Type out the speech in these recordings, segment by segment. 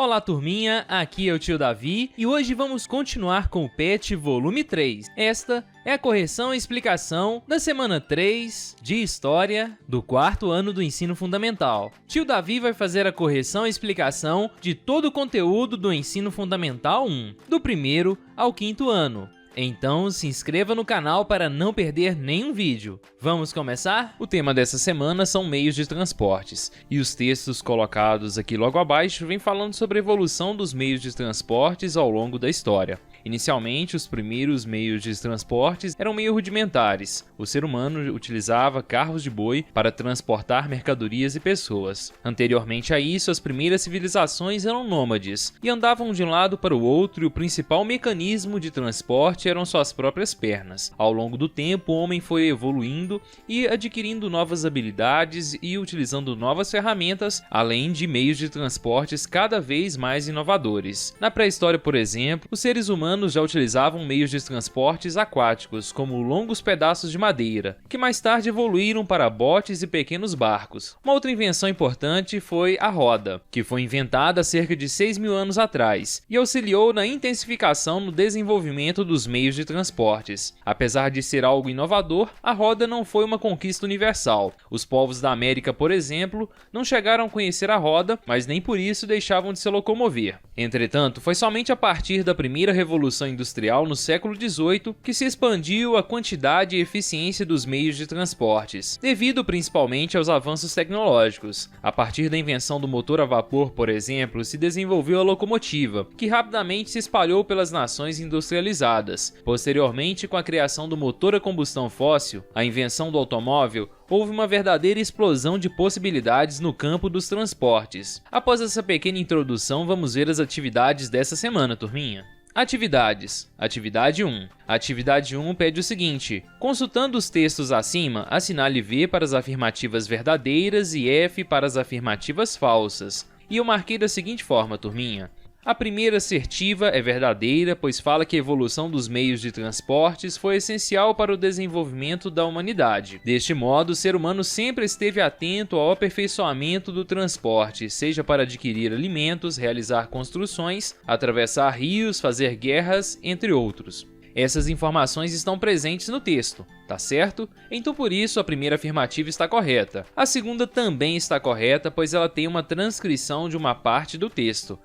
Olá turminha, aqui é o tio Davi e hoje vamos continuar com o PET volume 3. Esta é a correção e explicação da semana 3 de História do quarto ano do ensino fundamental. Tio Davi vai fazer a correção e explicação de todo o conteúdo do ensino fundamental 1, do primeiro ao quinto ano. Então se inscreva no canal para não perder nenhum vídeo. Vamos começar? O tema dessa semana são meios de transportes, e os textos colocados aqui logo abaixo vêm falando sobre a evolução dos meios de transportes ao longo da história. Inicialmente, os primeiros meios de transportes eram meio rudimentares. O ser humano utilizava carros de boi para transportar mercadorias e pessoas. Anteriormente a isso, as primeiras civilizações eram nômades e andavam de um lado para o outro, e o principal mecanismo de transporte eram suas próprias pernas. Ao longo do tempo, o homem foi evoluindo e adquirindo novas habilidades e utilizando novas ferramentas, além de meios de transportes cada vez mais inovadores. Na pré-história, por exemplo, os seres humanos já utilizavam meios de transportes aquáticos, como longos pedaços de madeira, que mais tarde evoluíram para botes e pequenos barcos. Uma outra invenção importante foi a roda, que foi inventada há cerca de 6.000 anos atrás e auxiliou na intensificação no desenvolvimento dos meios de transportes. Apesar de ser algo inovador, a roda não foi uma conquista universal. Os povos da América, por exemplo, não chegaram a conhecer a roda, mas nem por isso deixavam de se locomover. Entretanto, foi somente a partir da primeira Revolução Industrial no século XVIII que se expandiu a quantidade e eficiência dos meios de transportes, devido principalmente aos avanços tecnológicos. A partir da invenção do motor a vapor, por exemplo, se desenvolveu a locomotiva, que rapidamente se espalhou pelas nações industrializadas. Posteriormente, com a criação do motor a combustão fóssil, a invenção do automóvel, houve uma verdadeira explosão de possibilidades no campo dos transportes. Após essa pequena introdução, vamos ver as atividades dessa semana, turminha. Atividades. Atividade 1. Atividade 1 pede o seguinte: consultando os textos acima, assinale V para as afirmativas verdadeiras e F para as afirmativas falsas. E eu marquei da seguinte forma, turminha. A primeira assertiva é verdadeira, pois fala que a evolução dos meios de transportes foi essencial para o desenvolvimento da humanidade. Deste modo, o ser humano sempre esteve atento ao aperfeiçoamento do transporte, seja para adquirir alimentos, realizar construções, atravessar rios, fazer guerras, entre outros. Essas informações estão presentes no texto, tá certo? Então por isso a primeira afirmativa está correta. A segunda também está correta, pois ela tem uma transcrição de uma parte do texto.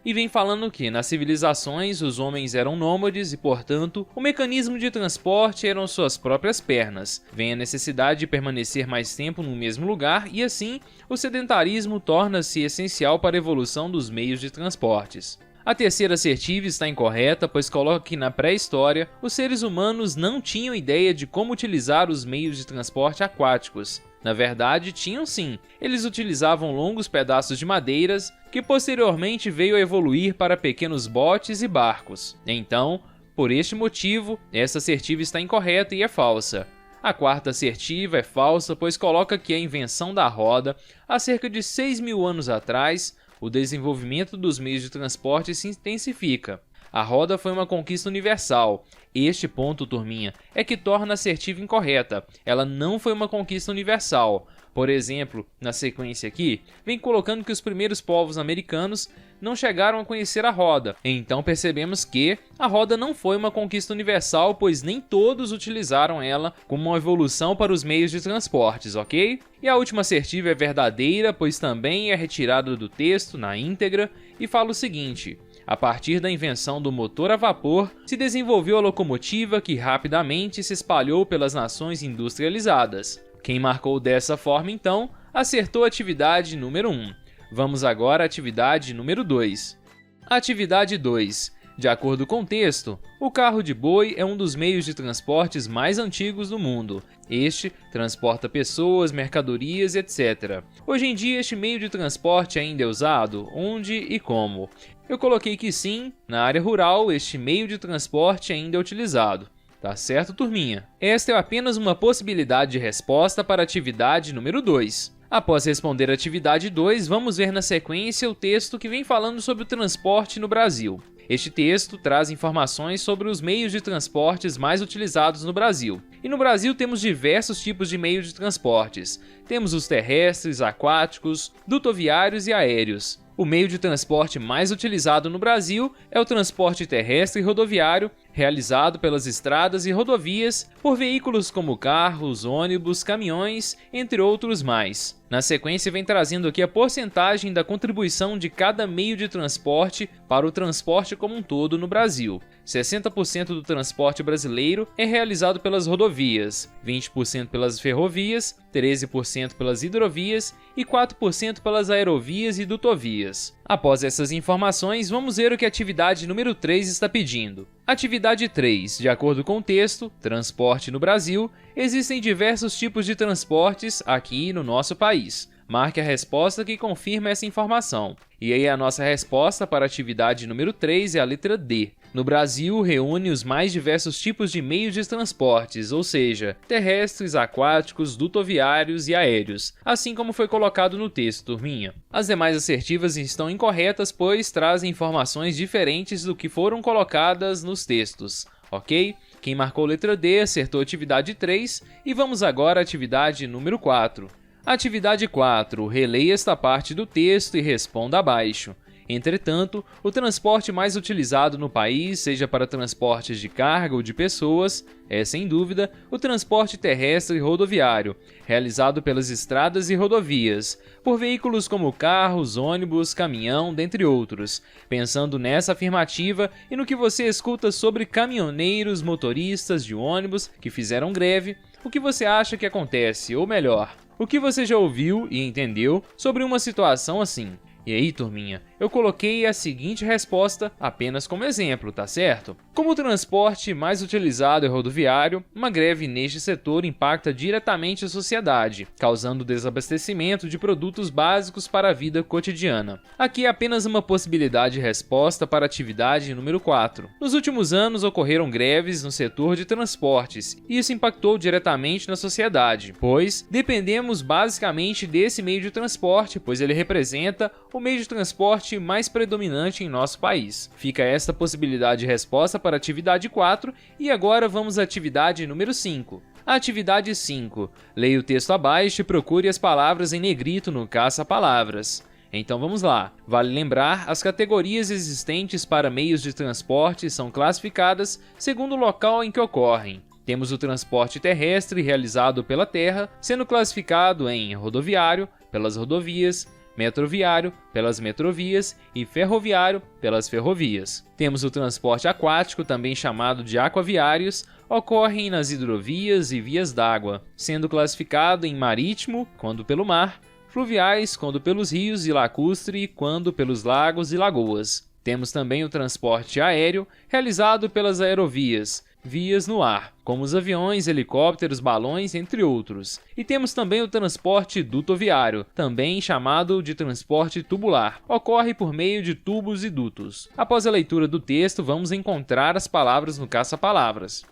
E vem falando que nas civilizações os homens eram nômades e, portanto, o mecanismo de transporte eram suas próprias pernas. Vem a necessidade de permanecer mais tempo no mesmo lugar e assim o sedentarismo torna-se essencial para a evolução dos meios de transportes. A terceira assertiva está incorreta, pois coloca que na pré-história os seres humanos não tinham ideia de como utilizar os meios de transporte aquáticos. Na verdade, tinham sim. Eles utilizavam longos pedaços de madeiras, que posteriormente veio a evoluir para pequenos botes e barcos. Então, por este motivo, essa assertiva está incorreta e é falsa. A quarta assertiva é falsa, pois coloca que a invenção da roda, há cerca de 6.000 anos atrás, o desenvolvimento dos meios de transporte se intensifica. A roda foi uma conquista universal. Este ponto, turminha, é que torna a assertiva incorreta. Ela não foi uma conquista universal. Por exemplo, na sequência aqui, vem colocando que os primeiros povos americanos não chegaram a conhecer a roda. Então percebemos que a roda não foi uma conquista universal, pois nem todos utilizaram ela como uma evolução para os meios de transportes, ok? E a última assertiva é verdadeira, pois também é retirada do texto na íntegra e fala o seguinte: a partir da invenção do motor a vapor, se desenvolveu a locomotiva que rapidamente se espalhou pelas nações industrializadas. Quem marcou dessa forma, então, acertou a atividade número 1. Vamos agora à atividade número 2. Atividade 2. De acordo com o texto, o carro de boi é um dos meios de transportes mais antigos do mundo. Este transporta pessoas, mercadorias, etc. Hoje em dia, este meio de transporte ainda é usado? Onde e como? Eu coloquei que sim, na área rural, este meio de transporte ainda é utilizado. Tá certo, turminha? Esta é apenas uma possibilidade de resposta para a atividade número 2. Após responder a atividade 2, vamos ver na sequência o texto que vem falando sobre o transporte no Brasil. Este texto traz informações sobre os meios de transportes mais utilizados no Brasil. E no Brasil temos diversos tipos de meios de transportes. Temos os terrestres, aquáticos, dutoviários e aéreos. O meio de transporte mais utilizado no Brasil é o transporte terrestre e rodoviário, realizado pelas estradas e rodovias por veículos como carros, ônibus, caminhões, entre outros mais. Na sequência, vem trazendo aqui a porcentagem da contribuição de cada meio de transporte para o transporte como um todo no Brasil. 60% do transporte brasileiro é realizado pelas rodovias, 20% pelas ferrovias, 13% pelas hidrovias e 4% pelas aerovias e dutovias. Após essas informações, vamos ver o que a atividade número 3 está pedindo. Atividade 3. De acordo com o texto, transporte no Brasil, existem diversos tipos de transportes aqui no nosso país. Marque a resposta que confirma essa informação. E aí a nossa resposta para a atividade número 3 é a letra D. No Brasil, reúne os mais diversos tipos de meios de transportes, ou seja, terrestres, aquáticos, dutoviários e aéreos, assim como foi colocado no texto, turminha. As demais assertivas estão incorretas, pois trazem informações diferentes do que foram colocadas nos textos, ok? Quem marcou letra D acertou a atividade 3 e vamos agora à atividade número 4. Atividade 4. Releia esta parte do texto e responda abaixo. Entretanto, o transporte mais utilizado no país, seja para transportes de carga ou de pessoas, é, sem dúvida, o transporte terrestre e rodoviário, realizado pelas estradas e rodovias, por veículos como carros, ônibus, caminhão, dentre outros. Pensando nessa afirmativa e no que você escuta sobre caminhoneiros, motoristas de ônibus que fizeram greve, o que você acha que acontece, ou melhor, o que você já ouviu e entendeu sobre uma situação assim? E aí, turminha, eu coloquei a seguinte resposta apenas como exemplo, tá certo? Como o transporte mais utilizado é rodoviário, uma greve neste setor impacta diretamente a sociedade, causando desabastecimento de produtos básicos para a vida cotidiana. Aqui é apenas uma possibilidade de resposta para a atividade número 4. Nos últimos anos ocorreram greves no setor de transportes, e isso impactou diretamente na sociedade, pois dependemos basicamente desse meio de transporte, pois ele representa o meio de transporte mais predominante em nosso país. Fica esta possibilidade de resposta para a atividade 4 e agora vamos à atividade número 5. A atividade 5. Leia o texto abaixo e procure as palavras em negrito no caça-palavras. Então vamos lá. Vale lembrar, as categorias existentes para meios de transporte são classificadas segundo o local em que ocorrem. Temos o transporte terrestre realizado pela terra, sendo classificado em rodoviário, pelas rodovias, metroviário, pelas metrovias e ferroviário, pelas ferrovias. Temos o transporte aquático, também chamado de aquaviários, ocorrem nas hidrovias e vias d'água, sendo classificado em marítimo, quando pelo mar, fluviais, quando pelos rios e lacustre, quando pelos lagos e lagoas. Temos também o transporte aéreo, realizado pelas aerovias, vias no ar, como os aviões, helicópteros, balões, entre outros. E temos também o transporte dutoviário, também chamado de transporte tubular. Ocorre por meio de tubos e dutos. Após a leitura do texto, vamos encontrar as palavras no caça-palavras.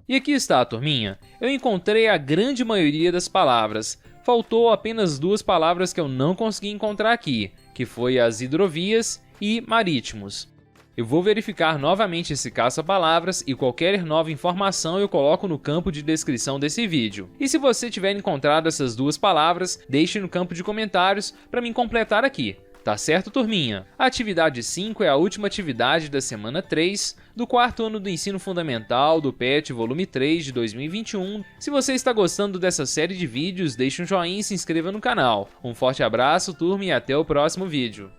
E aqui está, turminha. Eu encontrei a grande maioria das palavras. Faltou apenas duas palavras que eu não consegui encontrar aqui, que foi as hidrovias e marítimos. Eu vou verificar novamente esse caça-palavras e qualquer nova informação eu coloco no campo de descrição desse vídeo. E se você tiver encontrado essas duas palavras, deixe no campo de comentários para mim completar aqui. Tá certo, turminha? A atividade 5 é a última atividade da semana 3 do quarto ano do ensino fundamental do PET volume 3 de 2021. Se você está gostando dessa série de vídeos, deixe um joinha e se inscreva no canal. Um forte abraço, turma, e até o próximo vídeo.